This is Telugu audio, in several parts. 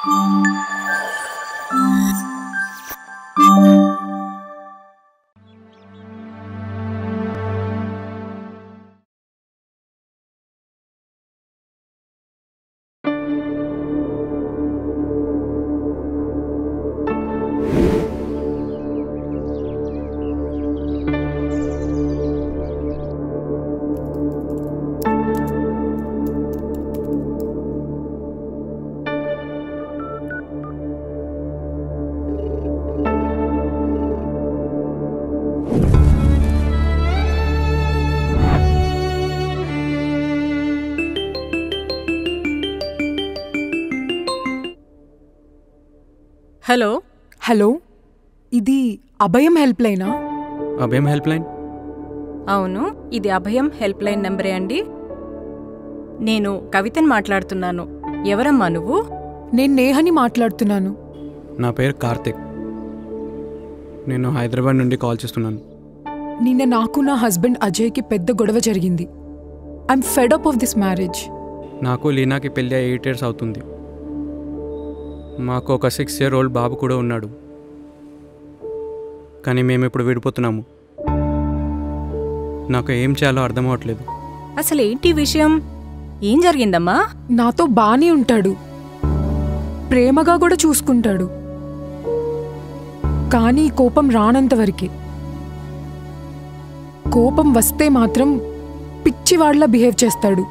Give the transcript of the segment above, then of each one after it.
హలో హలో, ఇది అభయం హెల్ప్ లైనా? అభయం హెల్ప్ లైన్? అవును, ఇది అభయం హెల్ప్ లైన్ నెంబరే అండి. నేను కవితని మాట్లాడుతున్నాను. ఎవరమ్మా నువ్వు? నేను నేహని మాట్లాడుతున్నాను. నా పేరు కార్తిక్. నేను హైదరాబాద్ నుండి కాల్ చేస్తున్నాను. నిన్న నాకు నా హస్బెండ్ అజయ్కి పెద్ద గొడవ జరిగింది. I'm fed up of this marriage. నాకు లీనాకి పెళ్ళి 8 years అవుతుంది. మాకు ఒక 6-year-old బాబు కూడా ఉన్నాడు. కానీ మేము ఇప్పుడు విడిపోతున్నాము. నాకు ఏం చేయాలో అర్థం అవ్వట్లేదు. అసలు ఏంటి విషయం? ఏం జరిగిందమ్మా? నాతో బానే ఉంటాడు, ప్రేమగా కూడా చూసుకుంటాడు. కానీ కోపం రానంతవరకే. కోపం వస్తే మాత్రం పిచ్చివాళ్లా బిహేవ్ చేస్తాడు.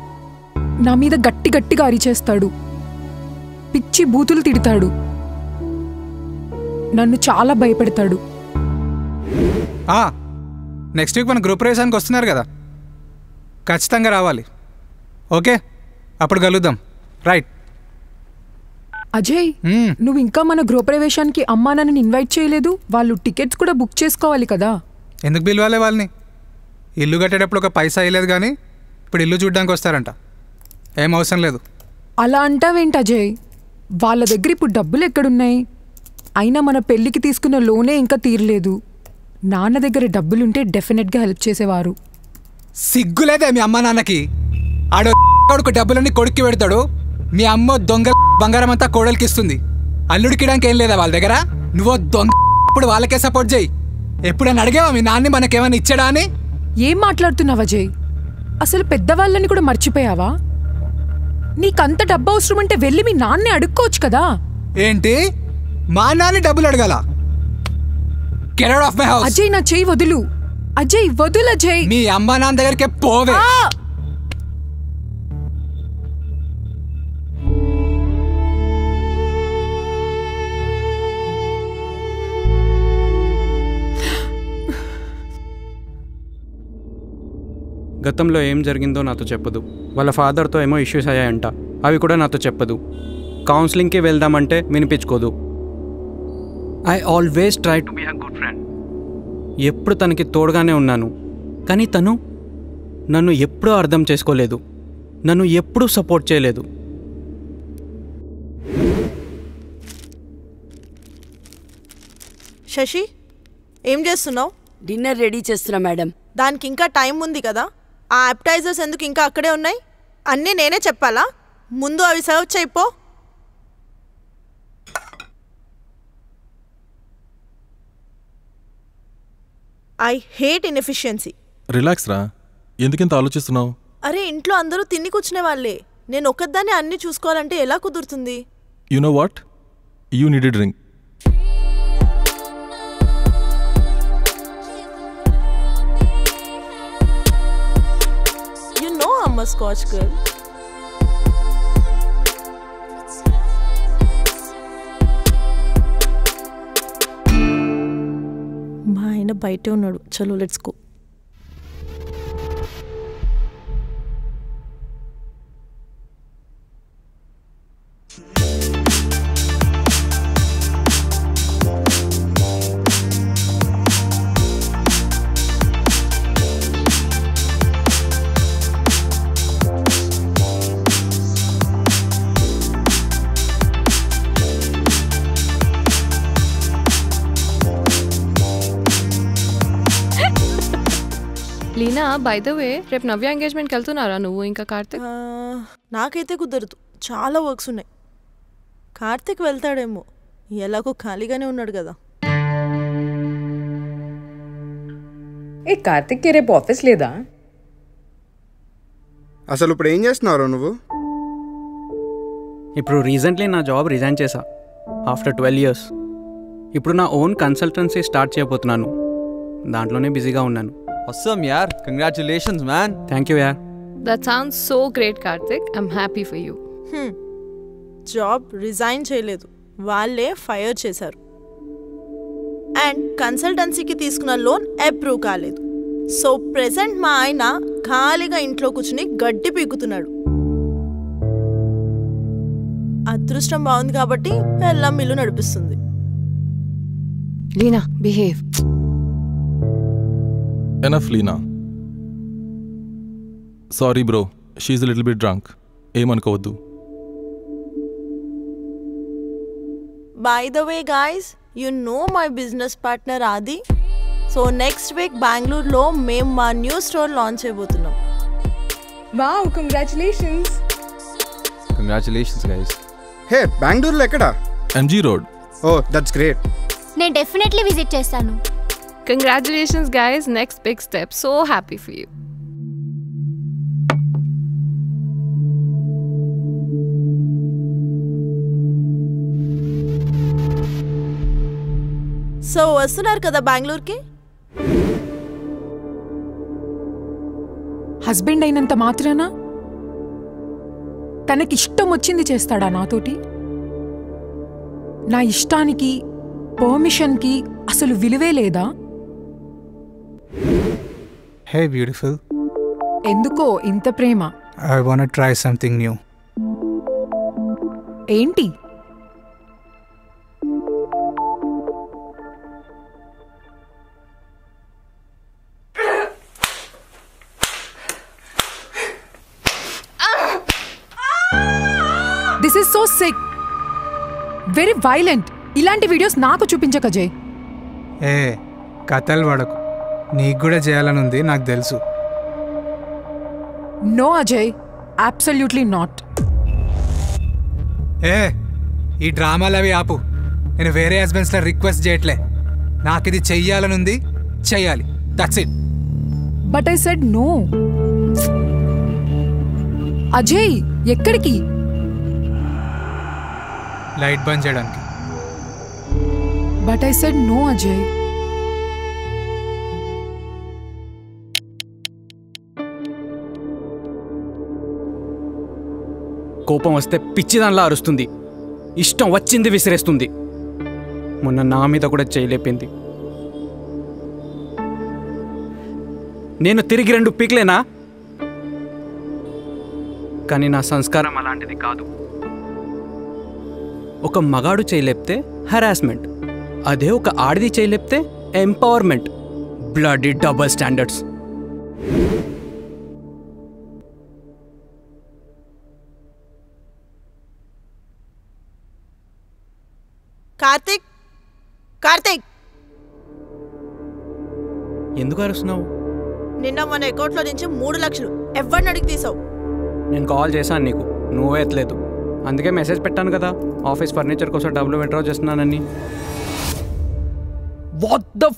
నా మీద గట్టి గట్టిగా అరిచేస్తాడు. పిచ్చి బూతులు తిడతాడు. నన్ను చాలా భయపెడతాడు. నెక్స్ట్ వీక్ మన గ్రూప్ ప్రవేశానికి వస్తున్నారు కదా, ఖచ్చితంగా రావాలి. ఓకే, అప్పుడు కలుద్దాం. రైట్. అజయ్, నువ్వు ఇంకా మన గృహప్రవేశానికి అమ్మా నన్ను ఇన్వైట్ చేయలేదు. వాళ్ళు టికెట్స్ కూడా బుక్ చేసుకోవాలి కదా. ఎందుకు పిలవాలి వాళ్ళని? ఇల్లు కట్టేటప్పుడు ఒక పైసా అయ్యలేదు, కానీ ఇప్పుడు ఇల్లు చూడ్డానికి వస్తారంట. ఏం అవసరం లేదు. అలా అంటావేంటి అజయ్? వాళ్ళ దగ్గర ఇప్పుడు డబ్బులు ఎక్కడున్నాయి? అయినా మన పెళ్ళికి తీసుకున్న లోనే ఇంకా తీరలేదు. నాన్న దగ్గర డబ్బులుంటే డెఫినెట్గా హెల్ప్ చేసేవారు. సిగ్గులేదే మీ అమ్మ నాన్నకి? ఆడో కొడుకు డబ్బులన్నీ కొడుక్కి పెడతాడు. మీ అమ్మ దొంగ బంగారం అంతా కోడలికి ఇస్తుంది. అల్లుడికిడానికి ఏం లేదా వాళ్ళ దగ్గర? నువ్వు దొంగ. ఇప్పుడు వాళ్ళకే సపోర్ట్ చేయి. ఎప్పుడైనా అడిగావా మీ నాన్ని మనకేమైనా ఇచ్చాడా అని? ఏం మాట్లాడుతున్నావు అజయ్? అసలు పెద్దవాళ్ళని కూడా మర్చిపోయావా? నీకంత డబ్బు అవసరం అంటే వెళ్ళి మీ నాన్నే అడుక్కోవచ్చు కదా. ఏంటి, మా నాన్న డబ్బులు అడగాల? Get out of my house. Ajay, నా చెయ్యి వదులు. అజయ్, వదులు అజయ్. మీ అమ్మ నాన్న దగ్గరికి పోవే. గతంలో ఏం జరిగిందో నాతో చెప్పదు. వాళ్ళ ఫాదర్తో ఏమో ఇష్యూస్ అయ్యాయంట, అవి కూడా నాతో చెప్పదు. కౌన్సిలింగ్కి వెళ్దామంటే వినిపించుకోదు. I always try to be a good friend. ఎప్పుడు తనకి తోడుగానే ఉన్నాను, కానీ తను నన్ను ఎప్పుడూ అర్థం చేసుకోలేదు. నన్ను ఎప్పుడూ సపోర్ట్ చేయలేదు. శశి, ఏం చేస్తున్నావు? డిన్నర్ రెడీ చేస్తున్నా మేడం. దానికి ఇంకా టైం ఉంది కదా. ఆ అప్టైజర్స్ ఎందుకు ఇంకా అక్కడే ఉన్నాయి? అన్నీ నేనే చెప్పాలా? ముందు అవి సర్వ్ చేయిపో. I hate inefficiency. రిలాక్స్ రా, ఎందుకింత ఆలోచిస్తున్నావు? అరే, ఇంట్లో అందరూ తిని కూర్చునే వాళ్ళే. నేను ఒక్కదాన్ని అన్నీ చూసుకోవాలంటే ఎలా కుదురుతుంది? You know what, you need a drink. I'm a Scotch girl. మా ఆయన బయటే ఉన్నాడు. చలో let's go. Leena, by the way, రేపు నవ్య ఎంగేజ్మెంట్కి వెళ్తున్నారా నువ్వు ఇంకా కార్తిక్? నాకైతే కుదరదు, చాలా వర్క్స్ ఉన్నాయి. కార్తిక్ వెళ్తాడేమో, ఎలాగో ఖాళీగానే ఉన్నాడు కదా. ఏ కార్తిక్కి రేపు ఆఫీస్ లేదా? అసలు ఇప్పుడు ఏం చేస్తున్నావు నువ్వు? ఇప్పుడు రీసెంట్లీ నా జాబ్ రిజైన్ చేశా ఆఫ్టర్ 12 years. ఇప్పుడు నా ఓన్ కన్సల్టెన్సీ స్టార్ట్ చేయబోతున్నాను. దాంట్లోనే బిజీగా ఉన్నాను. Awesome yaar, congratulations man. Thank you యార్. That sounds so great, Karthik. I'm happy for you. Job resign చేయలేదు, వాళ్ళే ఫైర్ చేశారు. అండ్ కన్సల్టెన్సీకి తీసుకున్న లోన్ అప్రూవ్ కాలేదు. సో ప్రెసెంట్ మా ఆయన ఖాళీగా ఇంట్లో కూర్చుని గడ్డి పీకుతున్నాడు. అదృష్టం బాగుంది కాబట్టి ఎల్లం ఇల్లు నడిపిస్తుంది. Lina, behave. Enough, Lina. Sorry bro, she's a little bit drunk. ఏమనుకోవద్దు. By the way guys, you know my business partner Adi? So next week బెంగళూరులో మేము మా న్యూ స్టోర్ లాంచ్ చేయబోతున్నాం. Wow, congratulations. Congratulations guys. Hey, బెంగళూరులో ఎక్కడ? MG Road. Oh, that's great. నేను డెఫినెట్లీ విజిట్ చేస్తాను. Congratulations, guys. Next big step. So happy for you. So వస్తున్నారు కదా బెంగళూరుకి? హస్బెండ్ అయినంత మాత్రాన తనకిష్టం వచ్చింది చేస్తాడా నాతోటి? నా ఇష్టానికి, పర్మిషన్కి అసలు విలువే లేదా? హే బ్యూటిఫుల్, ఎందుకో ఇంత ప్రేమ? I want try something new. ఏంటి? This is so sick, very violent. ఇలాంటి వీడియోస్ నాకు చూపించక జయ్. ఏ కథలు పడకు, నీకు కూడా చేయాలని ఉంది నాకు తెలుసు. No Ajay, absolutely not. ఏ ఈ డ్రామాలు అవి ఆపు. నేను వేరే హస్బెండ్స్లో రిక్వెస్ట్ చేయట్లే, నాకు ఇది చెయ్యాలని ఉంది, చెయ్యాలి. That's it. But I said no. Ajay ఎక్కడికి? లైట్ బంద్ చేయడానికి. But I said no Ajay. కోపం వస్తే పిచ్చిదానిలా అరుస్తుంది, ఇష్టం వచ్చింది విసిరేస్తుంది. మొన్న నా మీద కూడా చేయలేపింది. నేను తిరిగి 2 పీక్లేనా? కానీ నా సంస్కారం అలాంటిది కాదు. ఒక మగాడు చేయలేపితే హరాస్మెంట్, అదే ఒక ఆడిది చేయలేపితే empowerment. Bloody double standards. Karthik, Karthik, ఎందుకు అరుస్తున్నావు? నిన్న మన అకౌంట్లో నుంచి 3 లక్షలు ఎవరిని అడిగి తీసావు? నేను కాల్ చేశాను నీకు, నువ్వే ఎత్తలేదు. అందుకే మెసేజ్ పెట్టాను కదా, ఆఫీస్ ఫర్నిచర్ కోసం డబ్బులు విత్డ్రా చేస్తున్నానని. వాట్ ద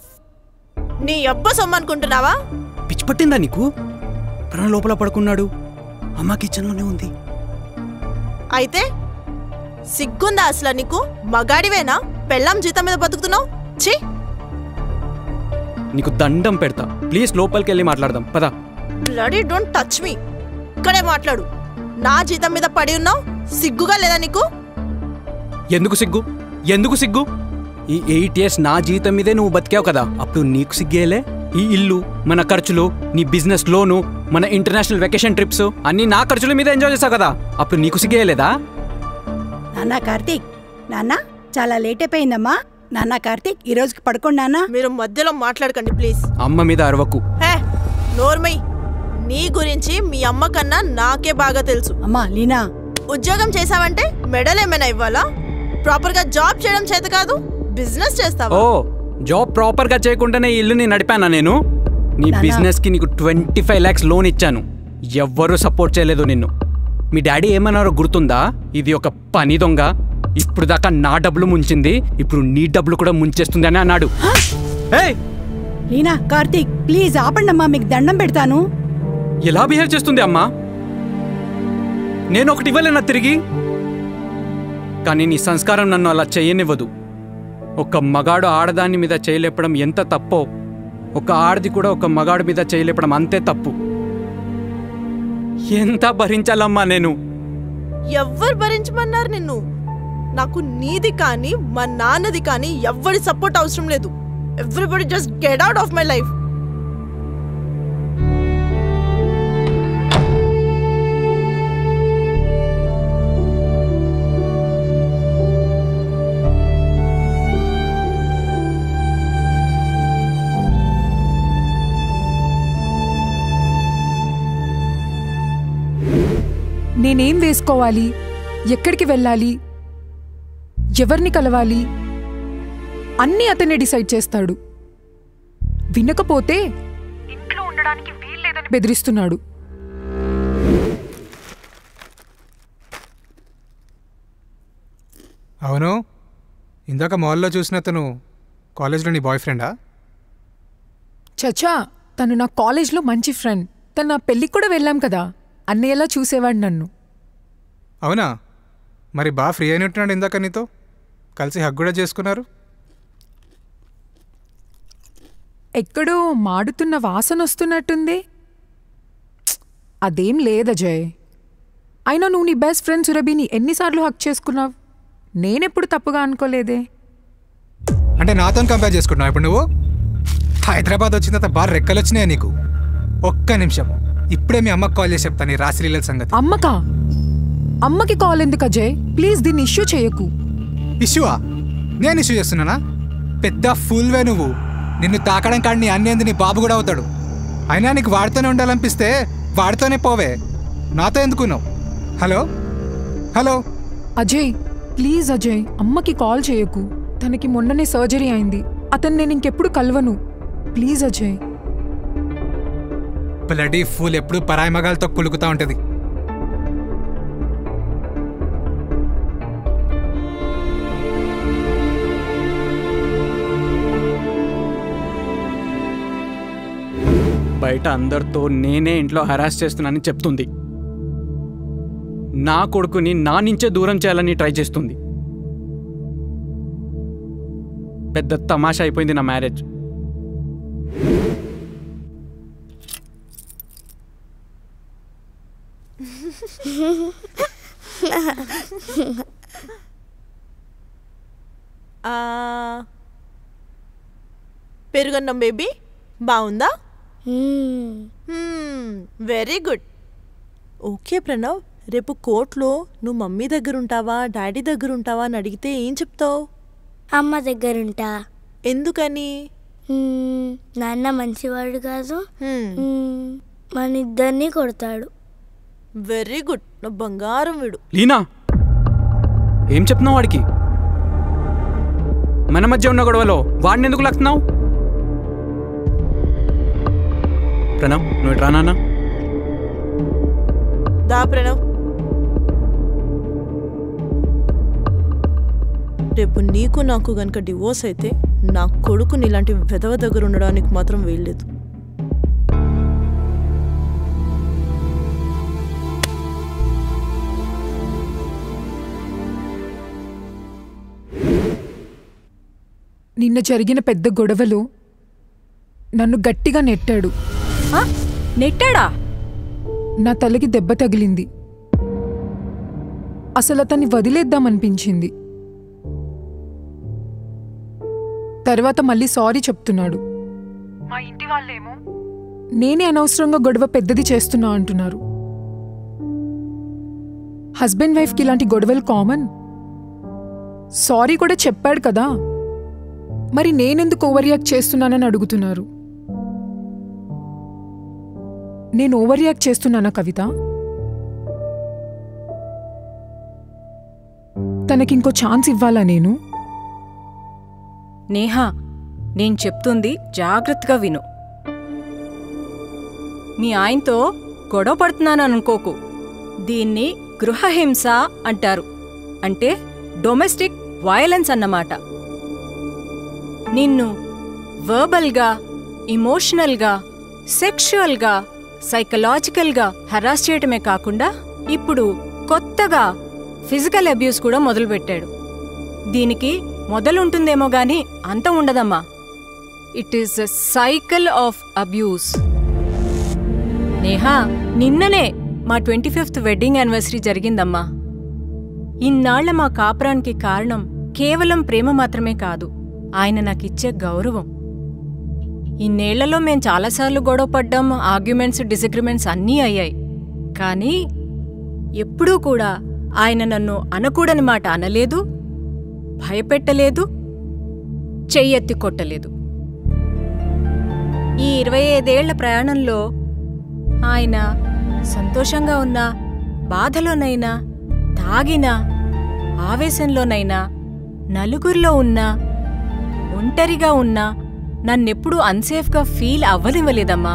నీ అబ్బ సొమ్మనుకుంటున్నావా? పిచ్చి పట్టిందా నీకు? ప్రాణ లోపల పడుకున్నాడు, అమ్మ కిచెన్లోనే ఉంది. అయితే సిగ్గుందా అసలు నీకు? మగాడివేనా? పెళ్ళాం జీతం మీద బతుకుతున్నావు? ఛీ, నీకు దండం పెడతా, ప్లీజ్ లోపలికి వెళ్ళి మాట్లాడదాం పదా. Bloody don't touch me. ఇక్కడే మాట్లాడు. నా జీతం మీద పడి ఉన్నావు, సిగ్గుగా లేదా నీకు? ఎందుకు సిగ్గు? ఎందుకు సిగ్గు? ఈ 8 years నా జీతం మీదే నువ్వు బతికావు కదా, అప్పుడు నీకు సిగ్గేలే? ఈ ఇల్లు, మన ఖర్చులు, నీ బిజినెస్ లోను, మన ఇంటర్నేషనల్ వెకేషన్ ట్రిప్స్ అన్నీ నా ఖర్చుల మీద ఎంజాయ్ చేసావు కదా, అప్పుడు నీకు సిగ్గేయలేదా? నాన్న కార్తీక్, నాన్న చాలా లేట్ అయిపోయిందమ్మా. నాన్న కార్తీక్, ఈ రోజుకి పడుకోండి నాన్న. మీరు మధ్యలో మాట్లాడకండి ప్లీజ్. అమ్మ మీద అరవకు. హే నోర్మై, నీ గురించి మీ అమ్మ కన్నా నాకే బాగా తెలుసు. అమ్మా లీనా, ఉద్యోగం చేసావంటే మెడల్ ఏమైనా ఇవ్వాలా? ప్రాపర్ గా జాబ్ చేయడం చేత కాదు, బిజినెస్ చేస్తావా? ఓ, జాబ్ ప్రాపర్ గా చేయకుండానే ఈ ఇల్లుని నడిపానా నేను? నీ బిజినెస్ కి నీకు 25 lakhs లోన్ ఇచ్చాను, ఎవ్వరూ సపోర్ట్ చేయలేదు నిన్ను. మీ డాడీ ఏమన్నారో గుర్తుందా? ఇది ఒక పని దొంగ, ఇప్పుడు దాకా నా డబ్బులు ముంచింది, ఇప్పుడు నీ డబ్బులు కూడా ముంచేస్తుంది అని అన్నాడు. లీనా, కార్తీక్ ప్లీజ్ ఆపండమ్మా, మీకు దండం పెడతాను. ఎలా బిహేవ్ చేస్తుంది అమ్మా? నేను ఒకటి ఇవ్వలేనా తిరిగి? కానీ నీ సంస్కారం నన్ను అలా చేయనివ్వదు. ఒక మగాడు ఆడదాని మీద చేయలేపడం ఎంత తప్పో, ఒక ఆడది కూడా ఒక మగాడు మీద చేయలేపడం అంతే తప్పు. ఎంత భరించాలమ్మా నేను? ఎవ్వరు భరించమన్నారు నిన్ను? నాకు నీది కానీ మా నాన్నది కానీ ఎవ్వరి సపోర్ట్ అవసరం లేదు. Everybody just get out of my life. నేనేం వేసుకోవాలి, ఎక్కడికి వెళ్ళాలి, ఎవరిని కలవాలి అన్నీ అతనే డిసైడ్ చేస్తాడు. వినకపోతే ఇంట్లో ఉండడానికి వీల్లేదని బెదిరిస్తున్నాడు. అవును, ఇందాక మాల్లో చూసిన తను కాలేజ్లో నీ బాయ్ ఫ్రెండా? చచ్చా, తను నా కాలేజ్లో మంచి ఫ్రెండ్. తను నా పెళ్ళికి కూడా వెళ్ళాం కదా, అన్నయ్యలా చూసేవాడు నన్ను. అవునా? మరి బాగా ఫ్రీ అయినట్టున్నాడు ఇందాక నీతో, కలిసి హగ్ కూడా చేసుకున్నారు. ఎక్కడో మాడుతున్న వాసన వస్తున్నట్టుంది. అదేం లేదజయ్. అయినా నువ్వు నీ బెస్ట్ ఫ్రెండ్ సురభిని ఎన్నిసార్లు హక్ చేసుకున్నావు? నేనెప్పుడు తప్పుగా అనుకోలేదే. అంటే నాతో కంపేర్ చేసుకుంటున్నావు ఇప్పుడు నువ్వు? హైదరాబాద్ వచ్చిన తర్వాత బాగా రెక్కలు వచ్చినాయి నీకు. ఒక్క నిమిషం, ఇప్పుడే మీ అమ్మకి కాల్ చేసి చెప్తాను ఈ రాశిలీల సంగతి. అమ్మకా? అమ్మకి కాల్ ఎందుకు అజయ్? ప్లీజ్ దీన్ని ఇష్యూ చేయకు. ఇష్యూవా? నేను ఇష్యూ చేస్తున్నానా? పెద్ద ఫుల్వే నువ్వు. నిన్ను తాకడం కాడి నీ అన్నేంది నీ బాబు కూడా అవుతాడు. అయినా నీకు వాడితోనే ఉండాలనిపిస్తే వాడితోనే పోవే, నాతో ఎందుకున్నావు? Hello hello Ajay please Ajay, అమ్మకి కాల్ చేయకు. తనకి మొన్ననే సర్జరీ అయింది. అతను నేను ఇంకెప్పుడు కలవను. ప్లీజ్ అజయ్. బ్లడీ ఫుల్ ఎప్పుడు పరాయి మగాలతో కులుకుతా ఉంటుంది. బయట అందరితో నేనే ఇంట్లో హరాస్ చేస్తున్నానని చెప్తుంది. నా కొడుకుని నా నుంచే దూరం చేయాలని ట్రై చేస్తుంది. పెద్ద తమాషా అయిపోయింది నా మ్యారేజ్. పెరుగన్నం బేబీ బాగుందా? Very good. ఓకే ప్రణవ్, రేపు కోర్టులో నువ్వు మమ్మీ దగ్గర ఉంటావా డాడీ దగ్గర ఉంటావా అని అడిగితే ఏం చెప్తావు? అమ్మ దగ్గరుంటా. ఎందుకని? నాన్న మంచివాడు కాదు, మన ఇద్దరిని కొడతాడు. వెరీ గుడ్, నా బంగారం వీడు. లీనా, ఏం చెప్తున్నావు వాడికి? మన మధ్య ఉన్న గొడవలో వాడిని ఎందుకు లాగుతున్నావు? ప్రణవ్, నువ్వు రా నాన్న. దా ప్రణవ్. రేపు నీకు నాకు గనక డివోర్స్ అయితే నా కొడుకుని ఇలాంటి వెధవ దగ్గర ఉండడానికి మాత్రం వీల్లేదు. నిన్న జరిగిన పెద్ద గొడవలో నన్ను గట్టిగా నెట్టాడు. నెట్టాడా? నా తలకి దెబ్బ తగిలింది. అసలు అతన్ని వదిలేద్దామనిపించింది. తర్వాత మళ్ళీ సారీ చెప్తున్నాడు. మా ఇంటి వాళ్ళేమో నేనే అనవసరంగా గొడవ పెద్దది చేస్తున్నా అంటున్నారు. హస్బెండ్ వైఫ్కి ఇలాంటి గొడవలు కామన్. సారీ కూడా చెప్పాడు కదా, మరి నేనెందుకు ఓవర్ రియాక్ట్ చేస్తున్నానని అడుగుతున్నారు. నేను ఓవర్ రియాక్ట్ చేస్తున్నానా కవిత? తనకింకో ఛాన్స్ ఇవ్వాలా నేను? నేహా, నేను చెప్తుంది జాగ్రత్తగా విను. మీ ఆయనతో గొడవ పడుతున్నాను అనుకోకు. దీన్ని గృహహింస అంటారు. అంటే డొమెస్టిక్ వయలెన్స్ అన్నమాట. నిన్ను వర్బల్గా, ఇమోషనల్గా, సెక్షువల్గా, సైకలాజికల్గా హెరాస్ చేయటమే కాకుండా ఇప్పుడు కొత్తగా ఫిజికల్ అబ్యూస్ కూడా మొదలుపెట్టాడు. దీనికి మొదలుంటుందేమో గాని అంత ఉండదమ్మా. It is a cycle of abuse. Neha, నిన్ననే మా 25th వెడ్డింగ్ యానివర్సరీ జరిగిందమ్మా. ఇన్నాళ్ల మా కాపురానికి కారణం కేవలం ప్రేమ మాత్రమే కాదు, ఆయన నాకిచ్చే గౌరవం. ఇన్నేళ్లలో మేం చాలాసార్లు గొడవపడ్డాం, ఆర్గ్యుమెంట్స్, డిసగ్రిమెంట్స్ అన్నీ అయ్యాయి. కానీ ఎప్పుడూ కూడా ఆయన నన్ను అనకూడని మాట అనలేదు, భయపెట్టలేదు, చెయ్యెత్తి కొట్టలేదు. ఈ 25 ఏళ్ల ప్రయాణంలో ఆయన సంతోషంగా ఉన్నా, బాధలోనైనా, తాగినా, ఆవేశంలోనైనా, నలుగురిలో ఉన్నా, ఒంటరిగా ఉన్నా నన్నెప్పుడూ అన్సేఫ్గా ఫీల్ అవ్వనివ్వలేదమ్మా.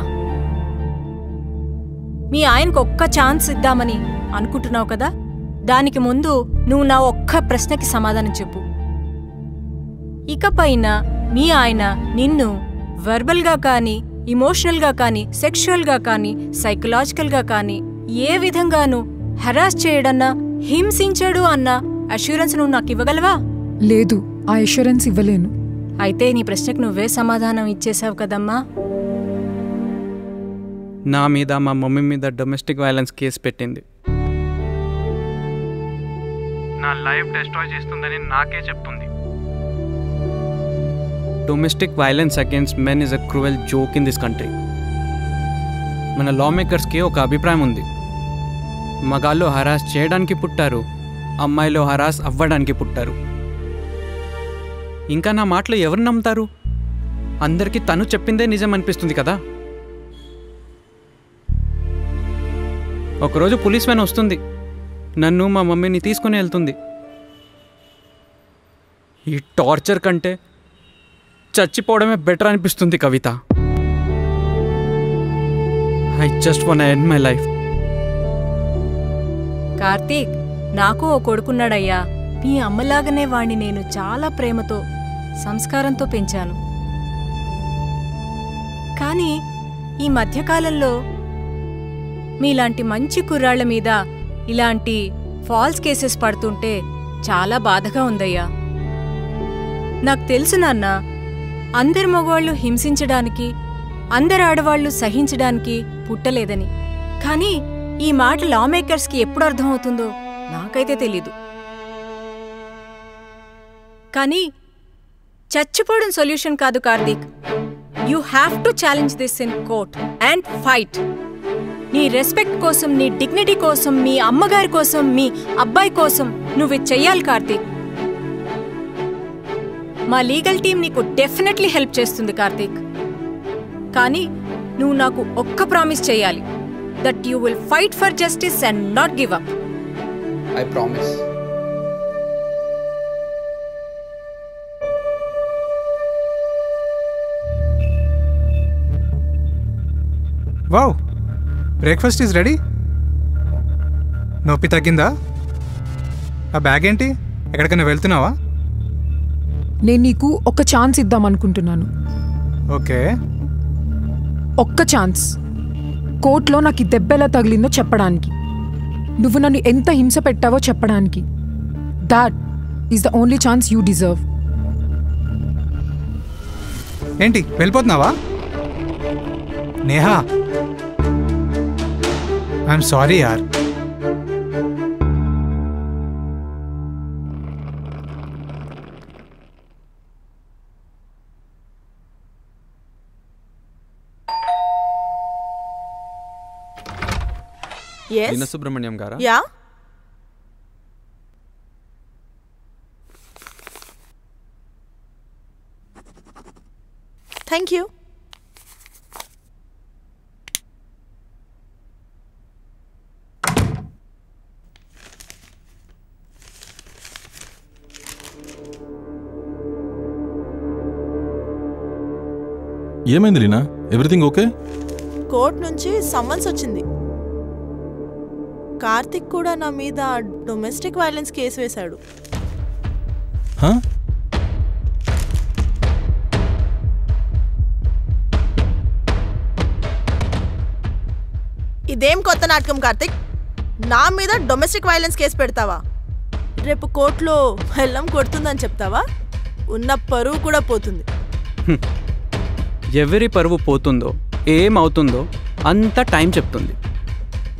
మీ ఆయనకు ఒక్క ఛాన్స్ ఇద్దామని అనుకుంటున్నావు కదా, దానికి ముందు నువ్వు నా ఒక్క ప్రశ్నకి సమాధానం చెప్పు. ఇకపైన మీ ఆయన నిన్ను వర్బల్గా కానీ, ఇమోషనల్గా కానీ, సెక్షువల్గా కానీ, సైకలాజికల్గా కానీ ఏ విధంగానూ హెరాస్ చేయడన్నా, హింసించాడు అన్న అష్యూరెన్స్ నువ్వు నాకు ఇవ్వగలవా? లేదు, ఆ అష్యూరెన్స్ ఇవ్వలేను. అయితే నీ ప్రశ్నకు నువ్వే సమాధానం ఇచ్చేసావు కదమ్మా. నా మీద, మా మమ్మీ మీద డొమెస్టిక్ వైలెన్స్ కేసు పెట్టింది. నా లైఫ్ డిస్ట్రాయ్ చేస్తుందని నాకే చెప్తుంది. Domestic violence against men is a cruel joke in this country. మన లా మేకర్స్కి ఒక అభిప్రాయం ఉంది, మగాళ్ళు హరాస్ చేయడానికి పుట్టారు, అమ్మాయిలు హరాస్ అవ్వడానికి పుట్టారు. ఇంకా నా మాటలు ఎవరు నమ్ముతారు? అందరికీ తను చెప్పిందే నిజం అనిపిస్తుంది కదా. ఒకరోజు పోలీస్ వ్యాన్ వస్తుంది, నన్ను మా మమ్మీని తీసుకుని వెళ్తుంది. ఈ టార్చర్ కంటే చచ్చిపోవడమే బెటర్ అనిపిస్తుంది Kavitha. I just want to end my life. Karthik, నాకు ఓ కొడుకున్నాడయ్యా. మీ అమ్మలాగానే వాణ్ణి నేను చాలా ప్రేమతో, సంస్కారంతో పెంచాను. కానీ ఈ మధ్యకాలంలో మీలాంటి మంచి కుర్రాళ్ల మీద ఇలాంటి ఫాల్స్ కేసెస్ పడుతుంటే చాలా బాధగా ఉందయ్యా. నాకు తెలుసు నాన్న, అందరు మగవాళ్లు హింసించడానికి, అందరు ఆడవాళ్లు సహించడానికి పుట్టలేదని. కానీ ఈ మాట లా మేకర్స్కి ఎప్పుడు అర్థమవుతుందో నాకైతే తెలీదు. కానీ చచ్చిపోవడం సొల్యూషన్ కాదు Karthik. You have to challenge this in court and fight. నీ రెస్పెక్ట్ కోసం, నీ డిగ్నిటీ కోసం, మీ అమ్మగారి కోసం, మీ అబ్బాయి కోసం నువ్వు చెయ్యాలి కార్తీక్. మా లీగల్ టీం నీకు డెఫినెట్లీ హెల్ప్ చేస్తుంది కార్తీక్. కానీ నువ్వు నాకు ఒక్క ప్రామిస్ చేయాలి, that you will fight for justice and not give up. I promise. Wow, breakfast is ready. నొప్పి తగ్గిందా? ఆ బ్యాగ్ ఏంటి? ఎక్కడికైనా వెళ్తున్నావా? నేను నీకు ఒక ఛాన్స్ ఇద్దామనుకుంటున్నాను. ఓకే, ఒక్క ఛాన్స్. కోర్టులో నాకు ఈ దెబ్బ ఎలా తగిలిందో చెప్పడానికి, నువ్వు నన్ను ఎంత హింస పెట్టావో చెప్పడానికి. That is the only chance you deserve. ఏంటి వెళ్ళిపోతున్నావా? నేహా, ఐఎమ్ సారీ యార్. Yes. Dina Subramaniam Gara? Yeah. Thank you. ఏమైంది లీనా? Everything okay? కోర్ట్ నుంచి సమ్మన్స్ వచ్చింది. కార్తిక్ కూడా నా మీద డొమెస్టిక్ వైలెన్స్ కేసు వేశాడు. ఇదేం కొత్త నాటకం కార్తిక్? నా మీద డొమెస్టిక్ వైలెన్స్ కేసు పెడతావా? రేపు కోర్టులో హెల్లం కొడుతుందని చెప్తావా? ఉన్న పరువు కూడా పోతుంది. ఎవరి పరువు పోతుందో ఏమవుతుందో అంత టైం చెప్తుంది.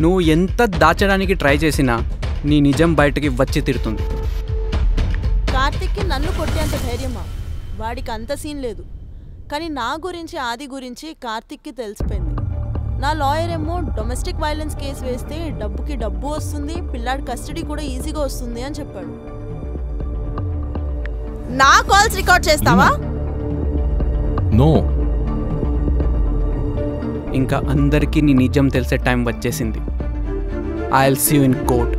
నువ్వు ఎంత దాచడానికి ట్రై చేసినా నీ నిజం బయటకి వచ్చి తిడుతుంది. కార్తిక్కి నన్ను కొట్టేంత ధైర్యమా? వాడికి అంత సీన్ లేదు. కానీ నా గురించి ఆది గురించి కార్తిక్కి తెలిసిపోయింది. నా లాయర్ ఏమో డొమెస్టిక్ వైలెన్స్ కేసు వేస్తే డబ్బుకి డబ్బు వస్తుంది, పిల్లాడి కస్టడీ కూడా ఈజీగా వస్తుంది అని చెప్పాడు. నా కాల్స్ రికార్డ్ చేస్తావా? నో. ఇంకా అందరికీ నీ నిజం తెలిసే టైం వచ్చేసింది. I will see you in court.